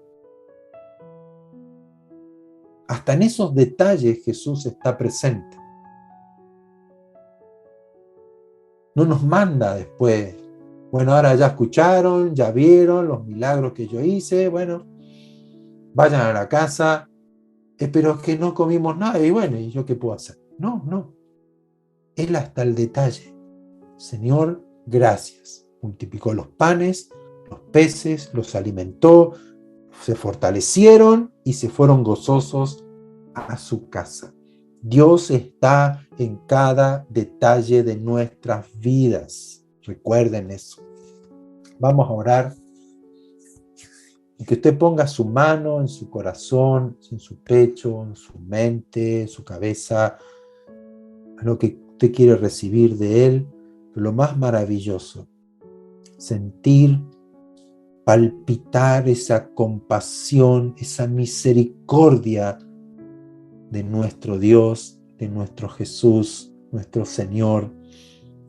Hasta en esos detalles Jesús está presente. No nos manda después, bueno, ahora ya escucharon, ya vieron los milagros que yo hice, bueno, vayan a la casa, pero es que no comimos nada, y bueno, ¿y yo qué puedo hacer? No. Él hasta el detalle. Señor, gracias. Multiplicó los panes, los peces, los alimentó, se fortalecieron y se fueron gozosos a su casa. Dios está en cada detalle de nuestras vidas. Recuerden eso. Vamos a orar. Y que usted ponga su mano en su corazón, en su pecho, en su mente, en su cabeza, a lo que usted quiere recibir de Él. Pero lo más maravilloso, sentir, palpitar esa compasión, esa misericordia de nuestro Dios, de nuestro Jesús, nuestro Señor,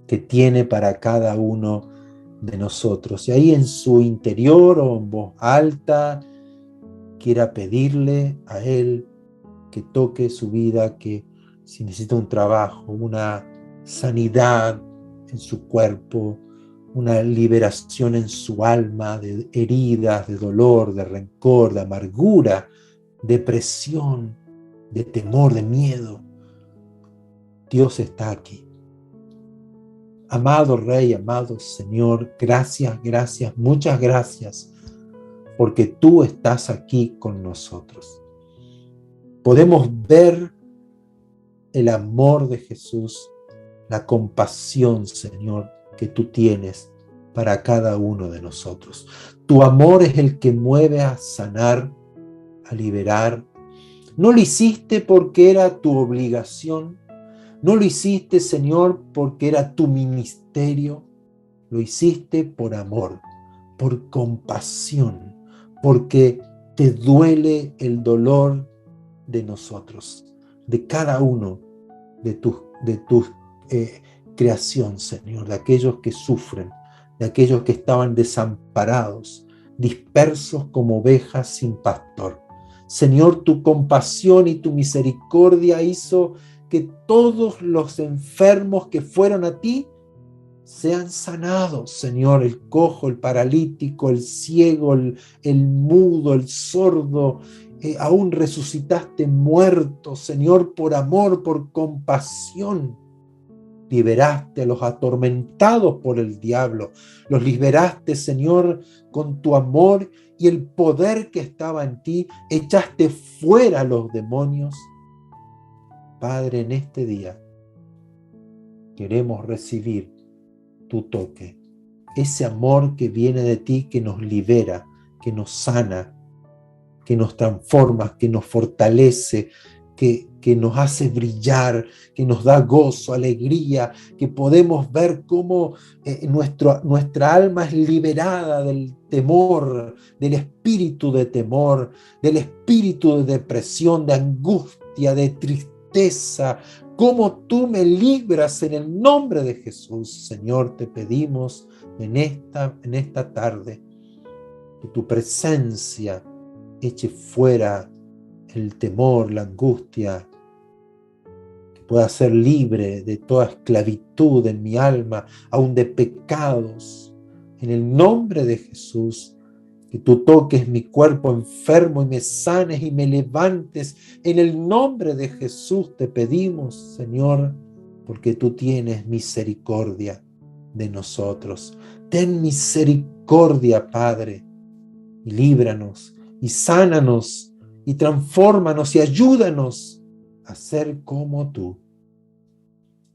que tiene para cada uno de nosotros. Y ahí en su interior o en voz alta, quiera pedirle a Él que toque su vida, que si necesita un trabajo, una sanidad en su cuerpo, una liberación en su alma de heridas, de dolor, de rencor, de amargura, depresión, de temor, de miedo. Dios está aquí. Amado Rey, amado Señor, gracias, muchas gracias, porque tú estás aquí con nosotros. Podemos ver el amor de Jesús, la compasión, Señor, que tú tienes para cada uno de nosotros. Tu amor es el que mueve a sanar, a liberar. No lo hiciste porque era tu obligación. No lo hiciste, Señor, porque era tu ministerio. Lo hiciste por amor, por compasión, porque te duele el dolor de nosotros, de cada uno de tu creación, Señor, de aquellos que sufren, de aquellos que estaban desamparados, dispersos como ovejas sin pastor. Señor, tu compasión y tu misericordia hizo que todos los enfermos que fueron a ti sean sanados, Señor, el cojo, el paralítico, el ciego, el mudo, el sordo, aún resucitaste muertos, Señor, por amor, por compasión. liberaste a los atormentados por el diablo, los liberaste, Señor, con tu amor y el poder que estaba en ti, echaste fuera a los demonios. Padre, en este día queremos recibir tu toque, ese amor que viene de ti, que nos libera, que nos sana, que nos transforma, que nos fortalece, que nos hace brillar, que nos da gozo, alegría, que podemos ver cómo nuestra alma es liberada del temor, del espíritu de temor, del espíritu de depresión, de angustia, de tristeza. Cómo tú me libras en el nombre de Jesús. Señor, te pedimos en esta tarde que tu presencia eche fuera el temor, la angustia, que pueda ser libre de toda esclavitud en mi alma, aun de pecados. En el nombre de Jesús, que tú toques mi cuerpo enfermo y me sanes y me levantes. En el nombre de Jesús te pedimos, Señor, porque tú tienes misericordia de nosotros. Ten misericordia, Padre, y líbranos, y sánanos, y transfórmanos, y ayúdanos a ser como tú,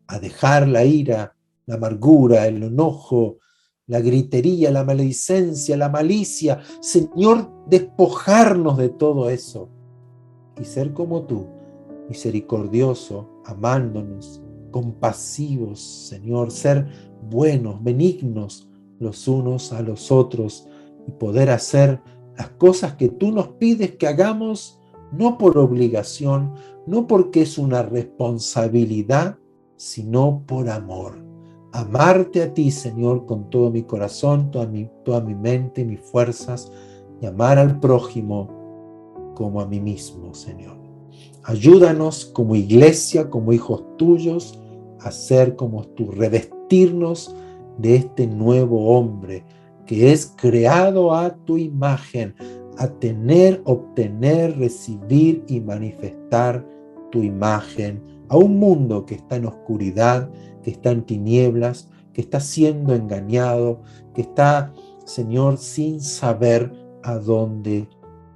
a dejar la ira, la amargura, el enojo, la gritería, la maledicencia, la malicia. Señor, despojarnos de todo eso y ser como tú, misericordioso, amándonos, compasivos, Señor, ser buenos, benignos los unos a los otros y poder hacer las cosas que tú nos pides que hagamos, no por obligación, no porque es una responsabilidad, sino por amor. Amarte a ti, Señor, con todo mi corazón, toda mi mente, mis fuerzas, y amar al prójimo como a mí mismo, Señor. Ayúdanos como iglesia, como hijos tuyos, a ser como tú, revestirnos de este nuevo hombre que es creado a tu imagen, a tener, obtener, recibir y manifestar tu imagen a un mundo que está en oscuridad, que está en tinieblas, que está siendo engañado, que está, Señor, sin saber a dónde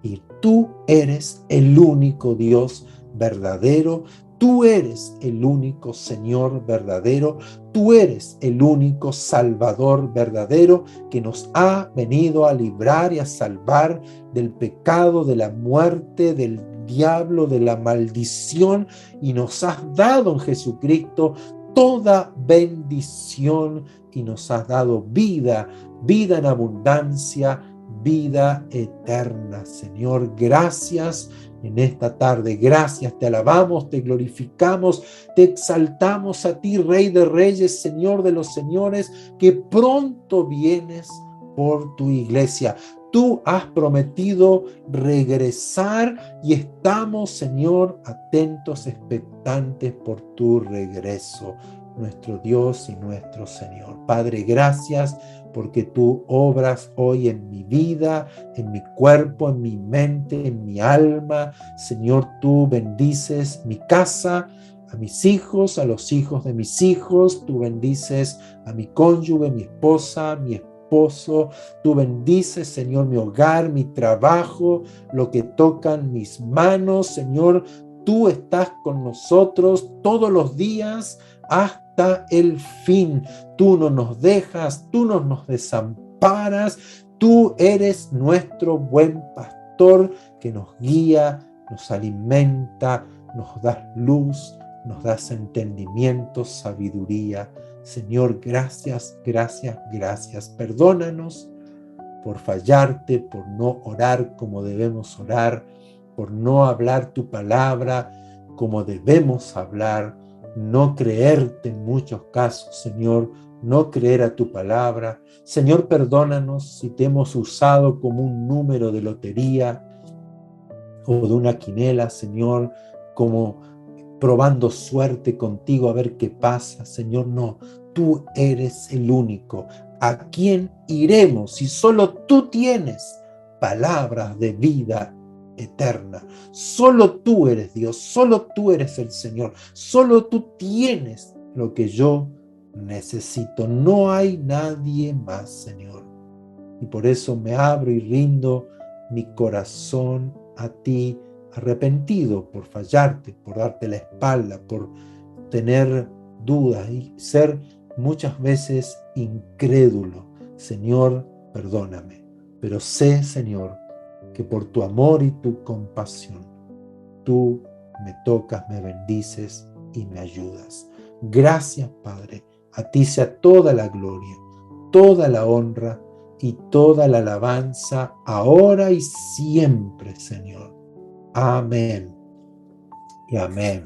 ir. Tú eres el único Dios verdadero, tú eres el único Señor verdadero, tú eres el único Salvador verdadero que nos ha venido a librar y a salvar del pecado, de la muerte, del diablo, de la maldición, y nos has dado en Jesucristo toda bendición y nos has dado vida, vida en abundancia, vida eterna. Señor, gracias en esta tarde, gracias, te alabamos, te glorificamos, te exaltamos a ti, Rey de Reyes, Señor de los Señores, que pronto vienes por tu iglesia. Tú has prometido regresar y estamos, Señor, atentos, expectantes por tu regreso, nuestro Dios y nuestro Señor. Padre, gracias porque tú obras hoy en mi vida, en mi cuerpo, en mi mente, en mi alma. Señor, tú bendices mi casa, a mis hijos, a los hijos de mis hijos. Tú bendices a mi cónyuge, mi esposa, mi esposo. Tú bendices, Señor, mi hogar, mi trabajo, lo que tocan mis manos. Señor, tú estás con nosotros todos los días hasta el fin. Tú no nos dejas, tú no nos desamparas. Tú eres nuestro buen pastor que nos guía, nos alimenta, nos das luz, nos das entendimiento, sabiduría. Señor, gracias, gracias, gracias. Perdónanos por fallarte, por no orar como debemos orar, por no hablar tu palabra como debemos hablar, no creerte en muchos casos, Señor, no creer a tu palabra. Señor, perdónanos si te hemos usado como un número de lotería o de una quinela, Señor, como probando suerte contigo a ver qué pasa. Señor, no, tú eres el único. ¿A quién iremos si solo tú tienes palabras de vida eterna? Solo tú eres Dios, solo tú eres el Señor, solo tú tienes lo que yo necesito. No hay nadie más, Señor. Y por eso me abro y rindo mi corazón a ti, arrepentido por fallarte, por darte la espalda, por tener dudas y ser muchas veces incrédulo. Señor, perdóname. Pero sé, Señor, que por tu amor y tu compasión, tú me tocas, me bendices y me ayudas. Gracias, Padre. A ti sea toda la gloria, toda la honra y toda la alabanza, ahora y siempre, Señor. Amén y amén.